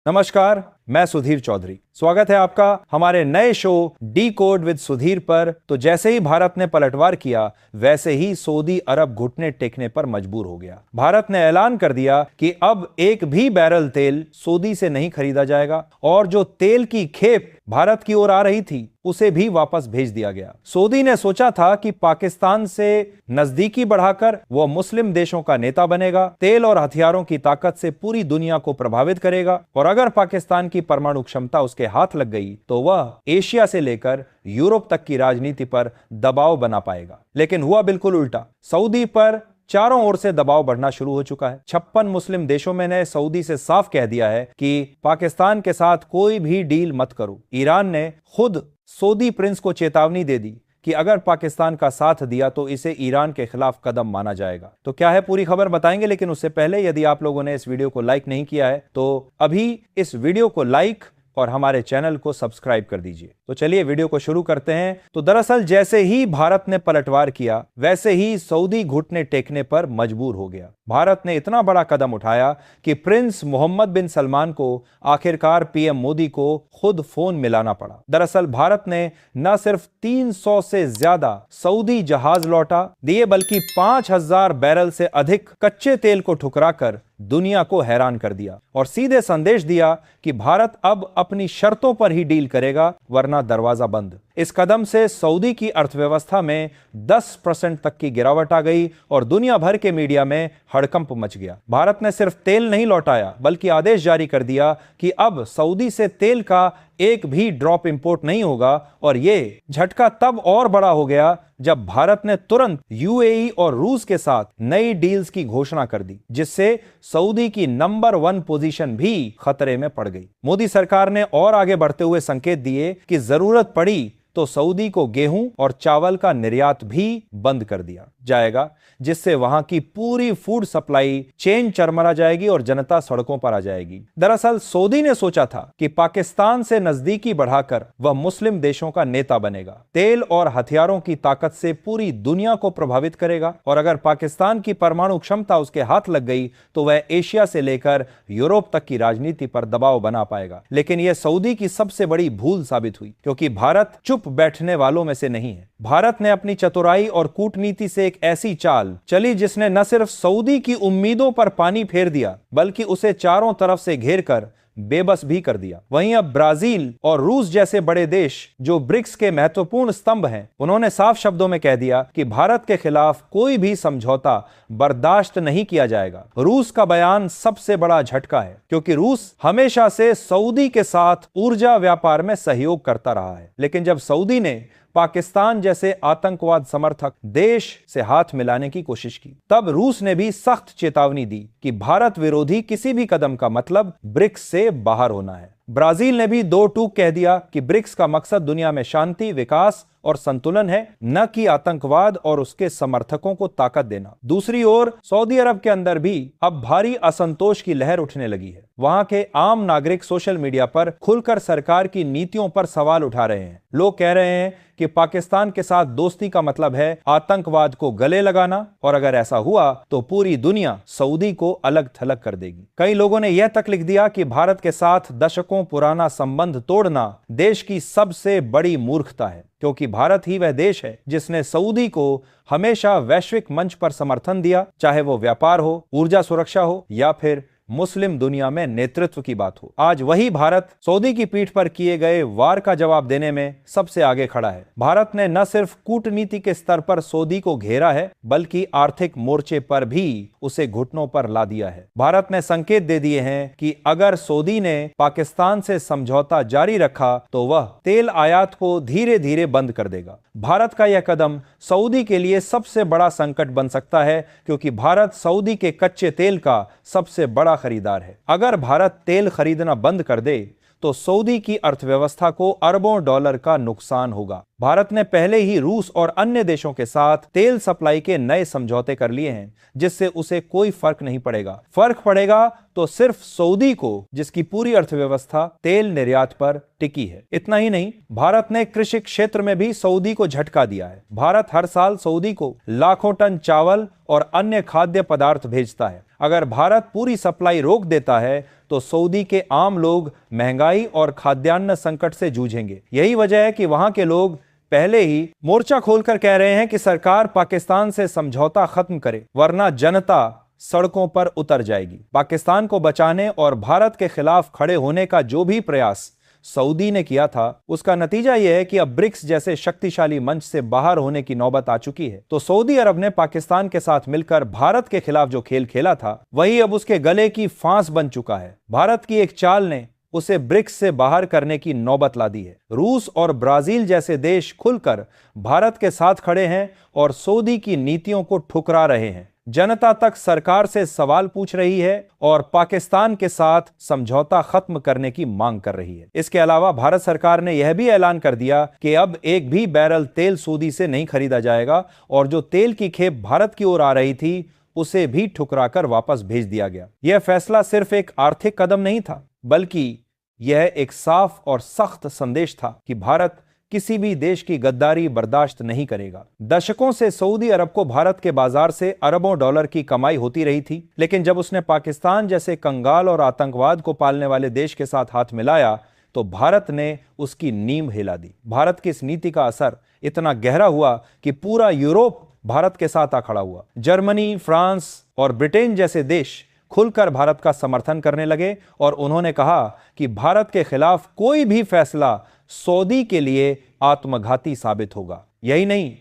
नमस्कार, मैं सुधीर चौधरी। स्वागत है आपका हमारे नए show D code with Sudhir पर। तो जैसे ही भारत ने पलटवार किया, वैसे ही सऊदी अरब घुटने टेकने पर मजबूर हो गया। भारत ने ऐलान कर दिया कि अब एक भी बैरल तेल सऊदी से नहीं खरीदा जाएगा और जो तेल की खेप भारत की ओर आ रही थी उसे भी वापस भेज दिया गया। सऊदी ने सोचा था कि पाकिस्तान से नजदीकी बढ़ाकर वह मुस्लिम देशों का नेता बनेगा, तेल और हथियारों की ताकत से पूरी दुनिया को प्रभावित करेगा और अगर पाकिस्तान की परमाणु क्षमता उसके हाथ लग गई तो वह एशिया से लेकर यूरोप तक की राजनीति पर दबाव बना पाएगा। लेकिन हुआ बिल्कुल उल्टा। सऊदी पर चारों ओर से दबाव बढ़ना शुरू हो चुका है। 56 मुस्लिम देशों में ने सऊदी से साफ कह दिया है कि पाकिस्तान के साथ कोई भी डील मत करो। ईरान ने खुद सऊदी प्रिंस को चेतावनी दे दी कि अगर पाकिस्तान का साथ दिया तो इसे ईरान के खिलाफ कदम माना जाएगा। तो क्या है पूरी खबर बताएंगे, लेकिन उससे पहले यदि आप लोगों ने इस वीडियो को लाइक नहीं किया है तो अभी इस वीडियो को लाइक और हमारे चैनल को सब्सक्राइब कर दीजिए। तो चलिए वीडियो को शुरू करते हैं। तो दरअसल जैसे ही भारत ने पलटवार किया, वैसे ही सऊदी घुटने टेकने पर मजबूर हो गया। भारत ने इतना बड़ा कदम उठाया कि प्रिंस मोहम्मद बिन सलमान को आखिरकार पीएम मोदी को खुद फोन मिलाना पड़ा। दरअसल भारत ने न सिर्फ 300 से ज्यादा सऊदी जहाज लौटा दिए, बल्कि 5000 बैरल से अधिक कच्चे तेल को ठुकराकर दुनिया को हैरान कर दिया और सीधे संदेश दिया कि भारत अब अपनी शर्तों पर ही डील करेगा, वरना दरवाजा बंद। इस कदम से सऊदी की अर्थव्यवस्था में 10% तक की गिरावट आ गई और दुनिया भर के मीडिया में हड़कंप मच गया। भारत ने सिर्फ तेल नहीं लौटाया, बल्कि आदेश जारी कर दिया कि अब सऊदी से तेल का एक भी ड्रॉप इंपोर्ट नहीं होगा। और यह झटका तब और बड़ा हो गया जब भारत ने तुरंत यूएई और रूस के साथ नई डील्स की घोषणा कर दी, जिससे सऊदी की नंबर 1 पोजीशन भी खतरे में पड़ गई। मोदी सरकार ने और आगे बढ़ते हुए संकेत दिए कि जरूरत पड़ी तो सऊदी को गेहूं और चावल का निर्यात भी बंद कर दिया जाएगा, जिससे वहां की पूरी फूड सप्लाई चेन चरमरा जाएगी और जनता सड़कों पर आ जाएगी। दरअसल सऊदी ने सोचा था कि पाकिस्तान से नजदीकी बढ़ाकर वह मुस्लिम देशों का नेता बनेगा, तेल और हथियारों की ताकत से पूरी दुनिया को प्रभावित करेगा और अगर पाकिस्तान की परमाणु क्षमता उसके हाथ लग गई तो वह एशिया से लेकर यूरोप तक की राजनीति पर दबाव बना पाएगा। लेकिन यह सऊदी की सबसे बड़ी भूल साबित हुई, क्योंकि भारत चुप बैठने वालों में से नहीं है। भारत ने अपनी चतुराई और कूटनीति से एक ऐसी चाल चली जिसने न सिर्फ सऊदी की उम्मीदों पर पानी फेर दिया, बल्कि उसे चारों तरफ से घेर कर बेबस भी कर दिया। वहीं अब ब्राजील और रूस जैसे बड़े देश, जो ब्रिक्स के महत्वपूर्ण स्तंभ हैं, उन्होंने साफ शब्दों में कह दिया कि भारत के खिलाफ कोई भी समझौता बर्दाश्त नहीं किया जाएगा। रूस का बयान सबसे बड़ा झटका है, क्योंकि रूस हमेशा से सऊदी के साथ ऊर्जा व्यापार में सहयोग करता रहा है। लेकिन जब सऊदी ने पाकिस्तान जैसे आतंकवाद समर्थक देश से हाथ मिलाने की कोशिश की, तब रूस ने भी सख्त चेतावनी दी कि भारत विरोधी किसी भी कदम का मतलब ब्रिक्स से बाहर होना है। ब्राजील ने भी दो टूक कह दिया कि ब्रिक्स का मकसद दुनिया में शांति, विकास और संतुलन है, न कि आतंकवाद और उसके समर्थकों को ताकत देना। दूसरी ओर सऊदी अरब के अंदर भी अब भारी असंतोष की लहर उठने लगी है। वहां के आम नागरिक सोशल मीडिया पर खुलकर सरकार की नीतियों पर सवाल उठा रहे हैं। लोग कह रहे हैं कि पाकिस्तान के साथ दोस्ती का मतलब है आतंकवाद को गले लगाना और अगर ऐसा हुआ तो पूरी दुनिया सऊदी को अलग थलग कर देगी। कई लोगों ने यह तक लिख दिया कि भारत के साथ दशकों पुराना संबंध तोड़ना देश की सबसे बड़ी मूर्खता है, क्योंकि भारत ही वह देश है जिसने सऊदी को हमेशा वैश्विक मंच पर समर्थन दिया, चाहे वो व्यापार हो, ऊर्जा सुरक्षा हो या फिर मुस्लिम दुनिया में नेतृत्व की बात हो। आज वही भारत सऊदी की पीठ पर किए गए वार का जवाब देने में सबसे आगे खड़ा है। भारत ने न सिर्फ कूटनीति के स्तर पर सऊदी को घेरा है, बल्कि आर्थिक मोर्चे पर भी उसे घुटनों पर ला दिया है। भारत ने संकेत दे दिए हैं कि अगर सऊदी ने पाकिस्तान से समझौता जारी रखा तो वह तेल आयात को धीरे धीरे बंद कर देगा। भारत का यह कदम सऊदी के लिए सबसे बड़ा संकट बन सकता है, क्योंकि भारत सऊदी के कच्चे तेल का सबसे बड़ा खरीदार है। अगर भारत तेल खरीदना बंद कर दे तो सऊदी की अर्थव्यवस्था को अरबों डॉलर का नुकसान होगा। भारत ने पहले ही रूस और अन्य देशों के साथ तेल सप्लाई के नए समझौते कर लिए हैं, जिससे उसे कोई फर्क नहीं पड़ेगा। फर्क पड़ेगा तो सिर्फ सऊदी को, जिसकी पूरी अर्थव्यवस्था तेल निर्यात पर टिकी है। इतना ही नहीं, भारत ने कृषि क्षेत्र में भी सऊदी को झटका दिया है। भारत हर साल सऊदी को लाखों टन चावल और अन्य खाद्य पदार्थ भेजता है। अगर भारत पूरी सप्लाई रोक देता है तो सऊदी के आम लोग महंगाई और खाद्यान्न संकट से जूझेंगे। यही वजह है कि वहां के लोग पहले ही मोर्चा खोलकर कह रहे हैं कि सरकार पाकिस्तान से समझौता खत्म करे, वरना जनता सड़कों पर उतर जाएगी। पाकिस्तान को बचाने और भारत के खिलाफ खड़े होने का जो भी प्रयास सऊदी ने किया था, उसका नतीजा यह है कि अब ब्रिक्स जैसे शक्तिशाली मंच से बाहर होने की नौबत आ चुकी है। तो सऊदी अरब ने पाकिस्तान के साथ मिलकर भारत के खिलाफ जो खेल खेला था, वही अब उसके गले की फांस बन चुका है। भारत की एक चाल ने उसे ब्रिक्स से बाहर करने की नौबत ला दी है। रूस और ब्राजील जैसे देश खुलकर भारत के साथ खड़े हैं और सऊदी की नीतियों को ठुकरा रहे हैं। जनता तक सरकार से सवाल पूछ रही है और पाकिस्तान के साथ समझौता खत्म करने की मांग कर रही है। इसके अलावा भारत सरकार ने यह भी ऐलान कर दिया कि अब एक भी बैरल तेल सऊदी से नहीं खरीदा जाएगा और जो तेल की खेप भारत की ओर आ रही थी, उसे भी ठुकराकर वापस भेज दिया गया। यह फैसला सिर्फ एक आर्थिक कदम नहीं था, बल्कि यह एक साफ और सख्त संदेश था कि भारत किसी भी देश की गद्दारी बर्दाश्त नहीं करेगा। दशकों से सऊदी अरब को भारत के बाजार से अरबों डॉलर की कमाई होती रही थी, लेकिन जब उसने पाकिस्तान जैसे कंगाल और आतंकवाद को पालने वाले देश के साथ हाथ मिलाया तो भारत ने उसकी नींव हिला दी। भारत की इस नीति का असर इतना गहरा हुआ कि पूरा यूरोप भारत के साथ आ खड़ा हुआ। जर्मनी, फ्रांस और ब्रिटेन जैसे देश खुलकर भारत का समर्थन करने लगे और उन्होंने कहा कि भारत के खिलाफ कोई भी फैसला सऊदी के लिए आत्मघाती साबित होगा। यही नहीं,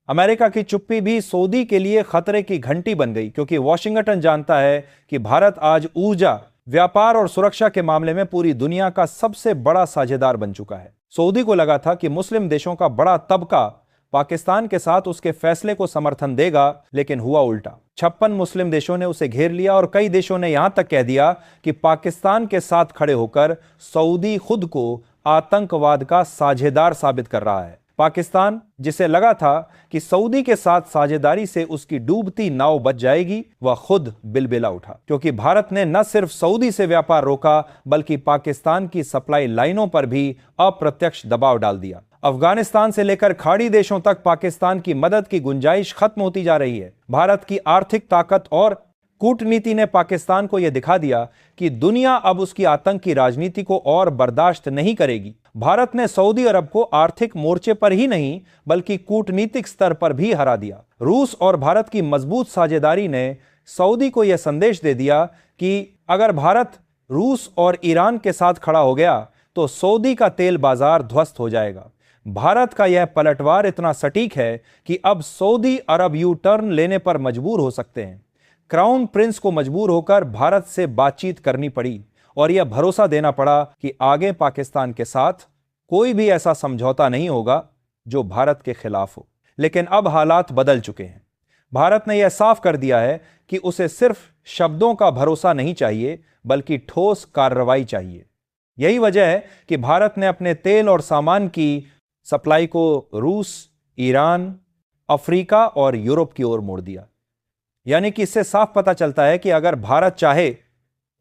अमेरिका की चुप्पी भी सऊदी के लिए खतरे की घंटी बन गई, क्योंकि वॉशिंगटन जानता है कि भारत आज ऊर्जा, व्यापार और सुरक्षा के मामले में पूरी दुनिया का सबसे बड़ा साझेदार बन चुका है। सऊदी को लगा था कि मुस्लिम देशों का बड़ा तबका पाकिस्तान के साथ उसके फैसले को समर्थन देगा, लेकिन हुआ उल्टा। 56 मुस्लिम देशों ने उसे घेर लिया और कई देशों ने यहां तक कह दिया कि पाकिस्तान के साथ खड़े होकर सऊदी खुद को आतंकवाद का साझेदार साबित कर रहा है। पाकिस्तान, जिसे लगा था कि सऊदी के साथ साझेदारी से उसकी डूबती नाव बच जाएगी, वह खुद बिलबिला उठा, क्योंकि भारत ने न सिर्फ सऊदी से व्यापार रोका, बल्कि पाकिस्तान की सप्लाई लाइनों पर भी अप्रत्यक्ष दबाव डाल दिया। अफगानिस्तान से लेकर खाड़ी देशों तक पाकिस्तान की मदद की गुंजाइश खत्म होती जा रही है। भारत की आर्थिक ताकत और कूटनीति ने पाकिस्तान को यह दिखा दिया कि दुनिया अब उसकी आतंक की राजनीति को और बर्दाश्त नहीं करेगी। भारत ने सऊदी अरब को आर्थिक मोर्चे पर ही नहीं, बल्कि कूटनीतिक स्तर पर भी हरा दिया। रूस और भारत की मजबूत साझेदारी ने सऊदी को यह संदेश दे दिया कि अगर भारत रूस और ईरान के साथ खड़ा हो गया तो सऊदी का तेल बाजार ध्वस्त हो जाएगा। भारत का यह पलटवार इतना सटीक है कि अब सऊदी अरब यू टर्न लेने पर मजबूर हो सकते हैं। क्राउन प्रिंस को मजबूर होकर भारत से बातचीत करनी पड़ी और यह भरोसा देना पड़ा कि आगे पाकिस्तान के साथ कोई भी ऐसा समझौता नहीं होगा जो भारत के खिलाफ हो। लेकिन अब हालात बदल चुके हैं। भारत ने यह साफ कर दिया है कि उसे सिर्फ शब्दों का भरोसा नहीं चाहिए, बल्कि ठोस कार्रवाई चाहिए। यही वजह है कि भारत ने अपने तेल और सामान की सप्लाई को रूस, ईरान, अफ्रीका और यूरोप की ओर मोड़ दिया। यानी कि इससे साफ पता चलता है कि अगर भारत चाहे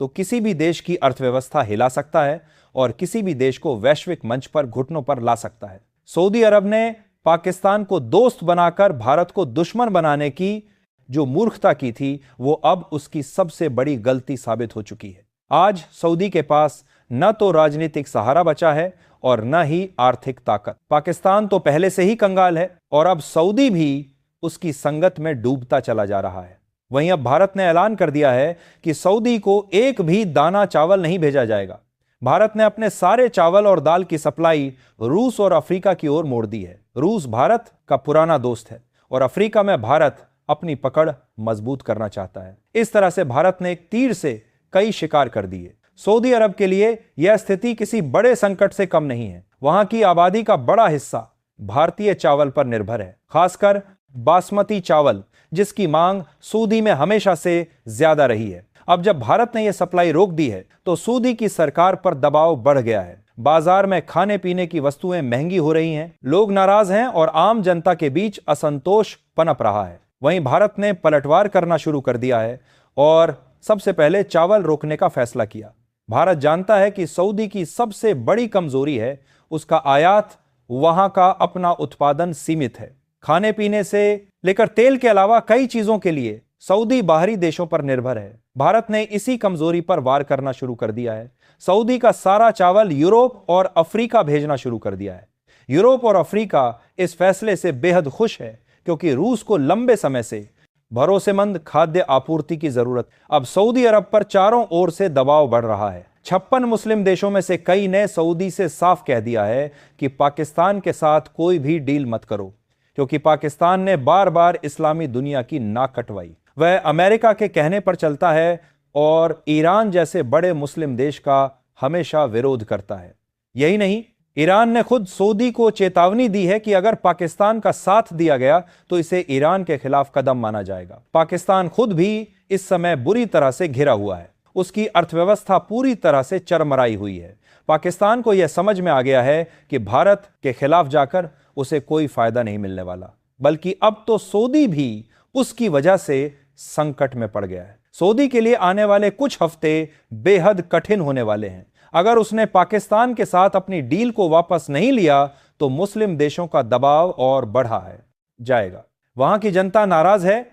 तो किसी भी देश की अर्थव्यवस्था हिला सकता है और किसी भी देश को वैश्विक मंच पर घुटनों पर ला सकता है। सऊदी अरब ने पाकिस्तान को दोस्त बनाकर भारत को दुश्मन बनाने की जो मूर्खता की थी, वो अब उसकी सबसे बड़ी गलती साबित हो चुकी है। आज सऊदी के पास न तो राजनीतिक सहारा बचा है और न ही आर्थिक ताकत। पाकिस्तान तो पहले से ही कंगाल है और अब सऊदी भी उसकी संगत में डूबता चला जा रहा है। वहीं अब भारत ने ऐलान कर दिया है कि सऊदी को एक भी दाना चावल नहीं भेजा जाएगा। भारत ने अपने सारे चावल और दाल की सप्लाई रूस और अफ्रीका की ओर मोड़ दी है। रूस भारत का पुराना दोस्त है और अफ्रीका में भारत अपनी पकड़ मजबूत करना चाहता है। इस तरह से भारत ने एक तीर से कई शिकार कर दिए। सऊदी अरब के लिए यह स्थिति किसी बड़े संकट से कम नहीं है। वहां की आबादी का बड़ा हिस्सा भारतीय चावल पर निर्भर है, खासकर बासमती चावल, जिसकी मांग सऊदी में हमेशा से ज्यादा रही है। अब जब भारत ने यह सप्लाई रोक दी है तो सऊदी की सरकार पर दबाव बढ़ गया है। बाजार में खाने पीने की वस्तुएं महंगी हो रही हैं, लोग नाराज हैं और आम जनता के बीच असंतोष पनप रहा है। वहीं भारत ने पलटवार करना शुरू कर दिया है और सबसे पहले चावल रोकने का फैसला किया। भारत जानता है कि सऊदी की सबसे बड़ी कमजोरी है उसका आयात, वहां का अपना उत्पादन सीमित है। खाने पीने से लेकर तेल के अलावा कई चीजों के लिए सऊदी बाहरी देशों पर निर्भर है। भारत ने इसी कमजोरी पर वार करना शुरू कर दिया है। सऊदी का सारा चावल यूरोप और अफ्रीका भेजना शुरू कर दिया है। यूरोप और अफ्रीका इस फैसले से बेहद खुश है क्योंकि रूस को लंबे समय से भरोसेमंद खाद्य आपूर्ति की जरूरत। अब सऊदी अरब पर चारों ओर से दबाव बढ़ रहा है। 56 मुस्लिम देशों में से कई ने सऊदी से साफ कह दिया है कि पाकिस्तान के साथ कोई भी डील मत करो, क्योंकि पाकिस्तान ने बार बार इस्लामी दुनिया की नाक कटवाई। वह अमेरिका के कहने पर चलता है और ईरान जैसे बड़े मुस्लिम देश का हमेशा विरोध करता है। यही नहीं, ईरान ने खुद सऊदी को चेतावनी दी है कि अगर पाकिस्तान का साथ दिया गया तो इसे ईरान के खिलाफ कदम माना जाएगा। पाकिस्तान खुद भी इस समय बुरी तरह से घिरा हुआ है। उसकी अर्थव्यवस्था पूरी तरह से चरमराई हुई है। पाकिस्तान को यह समझ में आ गया है कि भारत के खिलाफ जाकर उसे कोई फायदा नहीं मिलने वाला, बल्कि अब तो सऊदी भी उसकी वजह से संकट में पड़ गया है। सऊदी के लिए आने वाले कुछ हफ्ते बेहद कठिन होने वाले हैं। अगर उसने पाकिस्तान के साथ अपनी डील को वापस नहीं लिया तो मुस्लिम देशों का दबाव और बढ़ा है जाएगा। वहां की जनता नाराज है,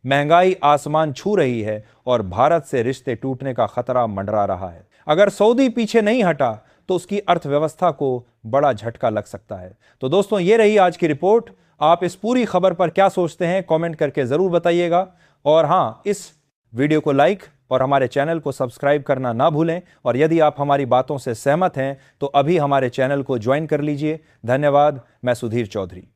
महंगाई आसमान छू रही है और भारत से रिश्ते टूटने का खतरा मंडरा रहा है। अगर सऊदी पीछे नहीं हटा तो उसकी अर्थव्यवस्था को बड़ा झटका लग सकता है। तो दोस्तों, ये रही आज की रिपोर्ट। आप इस पूरी खबर पर क्या सोचते हैं, कमेंट करके जरूर बताइएगा। और हां, इस वीडियो को लाइक और हमारे चैनल को सब्सक्राइब करना ना भूलें। और यदि आप हमारी बातों से सहमत हैं तो अभी हमारे चैनल को ज्वाइन कर लीजिए। धन्यवाद। मैं सुधीर चौधरी।